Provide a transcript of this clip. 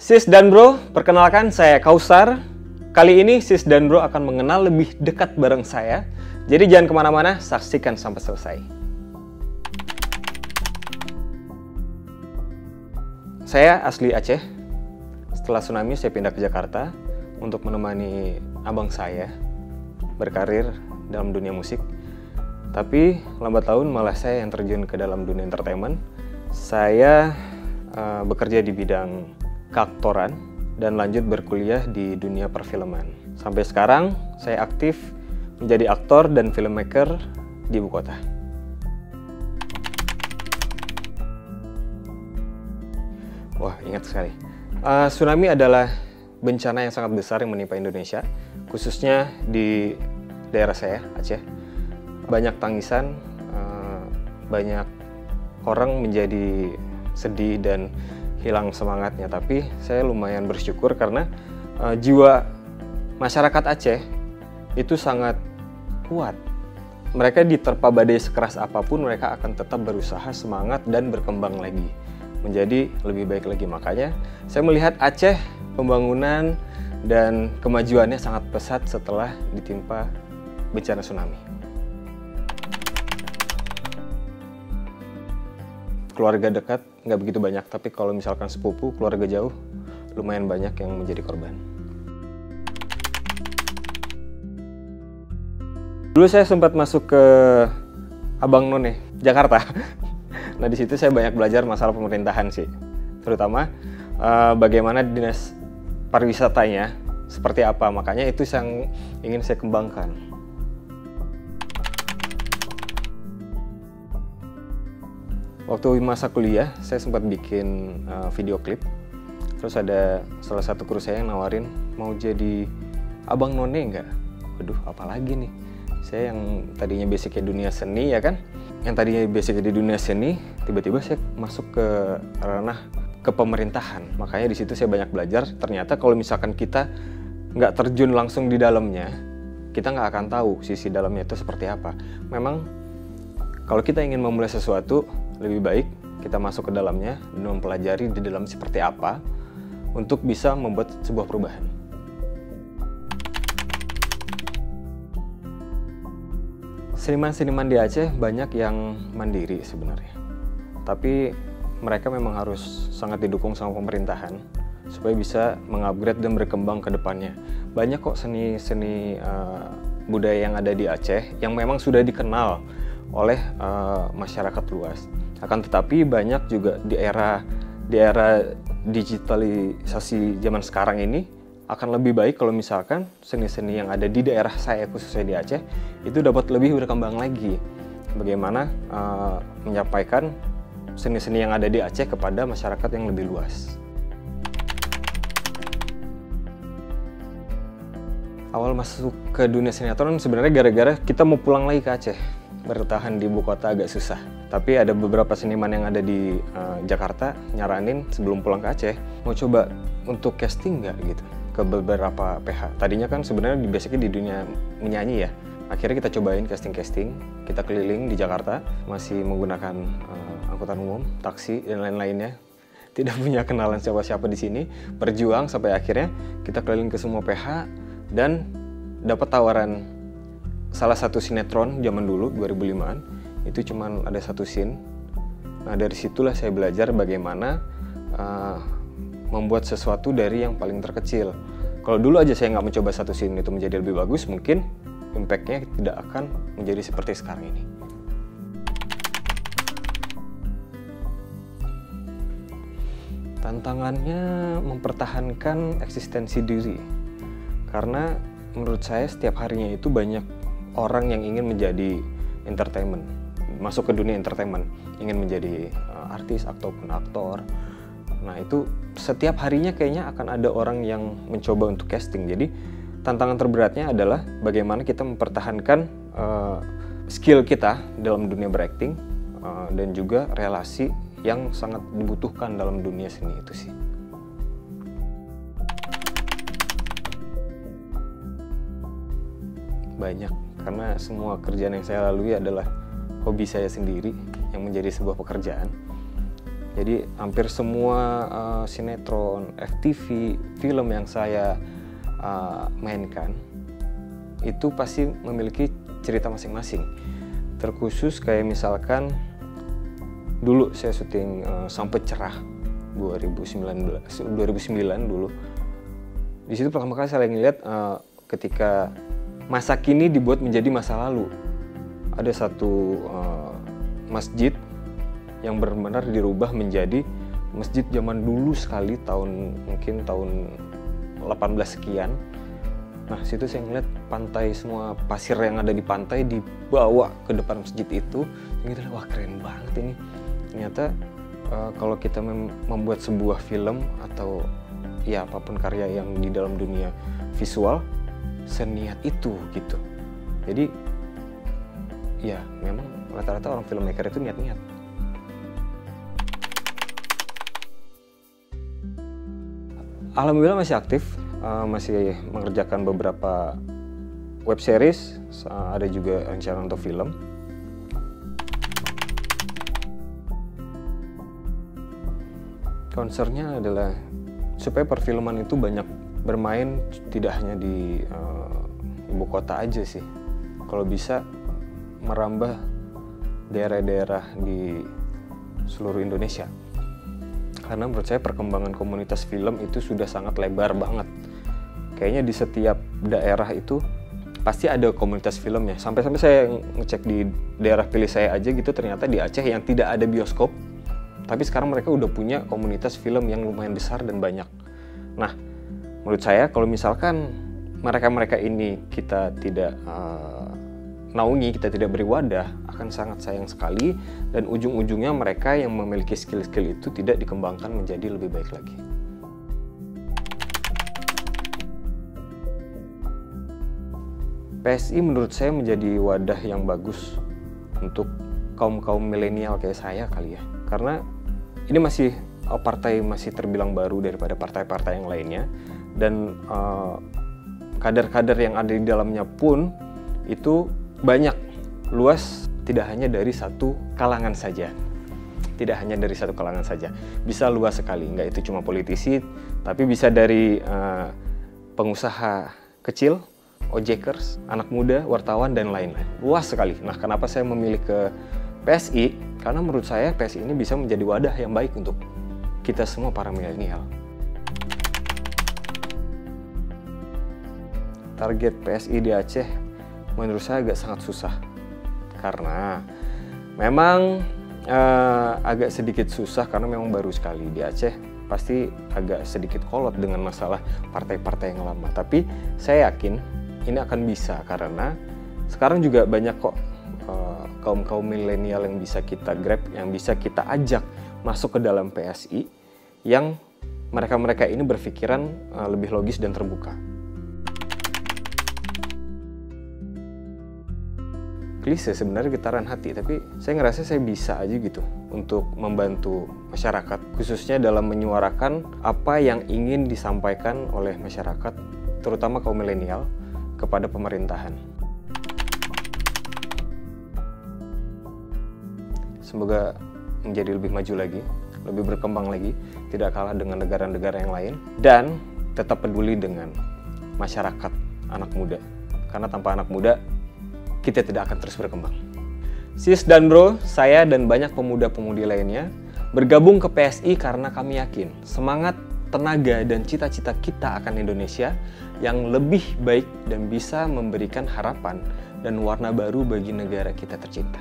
Sis dan bro, perkenalkan saya Kausar. Kali ini sis dan bro akan mengenal lebih dekat bareng saya. Jadi jangan kemana-mana, saksikan sampai selesai. Saya asli Aceh. Setelah tsunami saya pindah ke Jakarta untuk menemani abang saya berkarir dalam dunia musik. Tapi lambat laun malah saya yang terjun ke dalam dunia entertainment. Saya bekerja di bidang keaktoran dan lanjut berkuliah di dunia perfilman. Sampai sekarang saya aktif menjadi aktor dan filmmaker di ibu kota. Wah, ingat sekali. Tsunami adalah bencana yang sangat besar yang menimpa Indonesia, khususnya di daerah saya, Aceh. Banyak tangisan, banyak orang menjadi sedih dan hilang semangatnya. Tapi saya lumayan bersyukur karena jiwa masyarakat Aceh itu sangat kuat. Mereka diterpa badai sekeras apapun, mereka akan tetap berusaha, semangat, dan berkembang lagi menjadi lebih baik lagi. Makanya saya melihat Aceh pembangunan dan kemajuannya sangat pesat setelah ditimpa bencana tsunami. Keluarga dekat nggak begitu banyak, tapi kalau misalkan sepupu, keluarga jauh, lumayan banyak yang menjadi korban. Dulu saya sempat masuk ke Abang None, Jakarta. Nah, di situ saya banyak belajar masalah pemerintahan sih, terutama bagaimana dinas pariwisatanya seperti apa. Makanya itu yang ingin saya kembangkan. Waktu masa kuliah, saya sempat bikin video klip. Terus ada salah satu kru saya yang nawarin, mau jadi Abang None nggak? Waduh, apalagi nih? Saya yang tadinya basicnya dunia seni, ya kan? Yang tadinya basicnya di dunia seni, tiba-tiba saya masuk ke ranah kepemerintahan. Makanya di situ saya banyak belajar. Ternyata kalau misalkan kita nggak terjun langsung di dalamnya, kita nggak akan tahu sisi dalamnya itu seperti apa. Memang kalau kita ingin memulai sesuatu, lebih baik kita masuk ke dalamnya dan mempelajari di dalam seperti apa untuk bisa membuat sebuah perubahan. Seniman-seniman di Aceh banyak yang mandiri sebenarnya. Tapi mereka memang harus sangat didukung sama pemerintahan supaya bisa mengupgrade dan berkembang ke depannya. Banyak kok seni-seni budaya yang ada di Aceh yang memang sudah dikenal oleh masyarakat luas. Akan tetapi banyak juga di era digitalisasi zaman sekarang ini akan lebih baik kalau misalkan seni-seni yang ada di daerah saya, khususnya di Aceh, itu dapat lebih berkembang lagi. Bagaimana menyampaikan seni-seni yang ada di Aceh kepada masyarakat yang lebih luas. Awal masuk ke dunia sinetron sebenarnya gara-gara kita mau pulang lagi ke Aceh. Bertahan di ibu kota agak susah. Tapi ada beberapa seniman yang ada di Jakarta nyaranin sebelum pulang ke Aceh, mau coba untuk casting nggak gitu ke beberapa PH. Tadinya kan sebenarnya basicnya di dunia menyanyi ya. Akhirnya kita cobain casting-casting, kita keliling di Jakarta, masih menggunakan angkutan umum, taksi dan lain-lainnya. Tidak punya kenalan siapa-siapa di sini, berjuang sampai akhirnya kita keliling ke semua PH dan dapat tawaran salah satu sinetron zaman dulu 2005-an, itu cuman ada satu scene. Nah, dari situlah saya belajar bagaimana membuat sesuatu dari yang paling terkecil. Kalau dulu aja saya nggak mencoba satu scene itu menjadi lebih bagus, mungkin impact-nya tidak akan menjadi seperti sekarang ini. Tantangannya mempertahankan eksistensi diri. Karena menurut saya setiap harinya itu banyak orang yang ingin menjadi entertainment, masuk ke dunia entertainment, ingin menjadi artis ataupun aktor. Nah, itu setiap harinya kayaknya akan ada orang yang mencoba untuk casting. Jadi tantangan terberatnya adalah bagaimana kita mempertahankan skill kita dalam dunia berakting dan juga relasi yang sangat dibutuhkan dalam dunia seni itu sih. Banyak, karena semua kerjaan yang saya lalui adalah hobi saya sendiri yang menjadi sebuah pekerjaan. Jadi hampir semua sinetron, FTV, film yang saya mainkan itu pasti memiliki cerita masing-masing. Terkhusus kayak misalkan dulu saya syuting Sampai Cerah 2009 dulu. Di situ pertama kali saya ngeliat ketika masa kini dibuat menjadi masa lalu. Ada satu masjid yang benar-benar dirubah menjadi masjid zaman dulu sekali, mungkin tahun 18 sekian. Nah, situ saya ngeliat pantai, semua pasir yang ada di pantai dibawa ke depan masjid itu. Gitu, wah keren banget ini. Ternyata kalau kita membuat sebuah film atau ya apapun karya yang di dalam dunia visual, seniat itu gitu. Jadi ya memang rata-rata orang filmmaker itu niat-niat. Alhamdulillah masih aktif, masih mengerjakan beberapa web series, ada juga rencana untuk film. Concernnya adalah supaya perfilman itu banyak bermain, tidak hanya di ibu kota aja sih. Kalau bisa merambah daerah-daerah di seluruh Indonesia. Karena menurut saya perkembangan komunitas film itu sudah sangat lebar banget. Kayaknya di setiap daerah itu pasti ada komunitas filmnya. Sampai-sampai saya ngecek di daerah pilih saya aja gitu, ternyata di Aceh yang tidak ada bioskop, tapi sekarang mereka udah punya komunitas film yang lumayan besar dan banyak. Nah, menurut saya kalau misalkan mereka-mereka ini kita tidak naungi, kita tidak beri wadah, akan sangat sayang sekali, dan ujung-ujungnya mereka yang memiliki skill-skill itu tidak dikembangkan menjadi lebih baik lagi. PSI menurut saya menjadi wadah yang bagus untuk kaum-kaum milenial kayak saya kali ya. Karena ini partai masih terbilang baru daripada partai-partai yang lainnya, dan kader-kader yang ada di dalamnya pun itu banyak, luas, tidak hanya dari satu kalangan saja. Tidak hanya dari satu kalangan saja, bisa luas sekali. Nggak itu cuma politisi, tapi bisa dari pengusaha kecil, ojekers, anak muda, wartawan, dan lain-lain. Luas sekali. Nah, kenapa saya memilih ke PSI? Karena menurut saya PSI ini bisa menjadi wadah yang baik untuk kita semua para milenial. Target PSI di Aceh menurut saya agak sangat susah. Karena memang agak sedikit susah karena memang baru sekali di Aceh. Pasti agak sedikit kolot dengan masalah partai-partai yang lama. Tapi saya yakin ini akan bisa, karena sekarang juga banyak kok kaum-kaum milenial yang bisa kita grab, yang bisa kita ajak masuk ke dalam PSI, yang mereka-mereka ini berpikiran lebih logis dan terbuka. Klise sebenarnya, getaran hati, tapi saya ngerasa saya bisa aja gitu untuk membantu masyarakat, khususnya dalam menyuarakan apa yang ingin disampaikan oleh masyarakat, terutama kaum milenial, kepada pemerintahan. Semoga menjadi lebih maju lagi, lebih berkembang lagi, tidak kalah dengan negara-negara yang lain, dan tetap peduli dengan masyarakat, anak muda. Karena tanpa anak muda, kita tidak akan terus berkembang. Sis dan bro, saya dan banyak pemuda-pemudi lainnya bergabung ke PSI karena kami yakin semangat, tenaga, dan cita-cita kita akan Indonesia yang lebih baik dan bisa memberikan harapan dan warna baru bagi negara kita tercinta.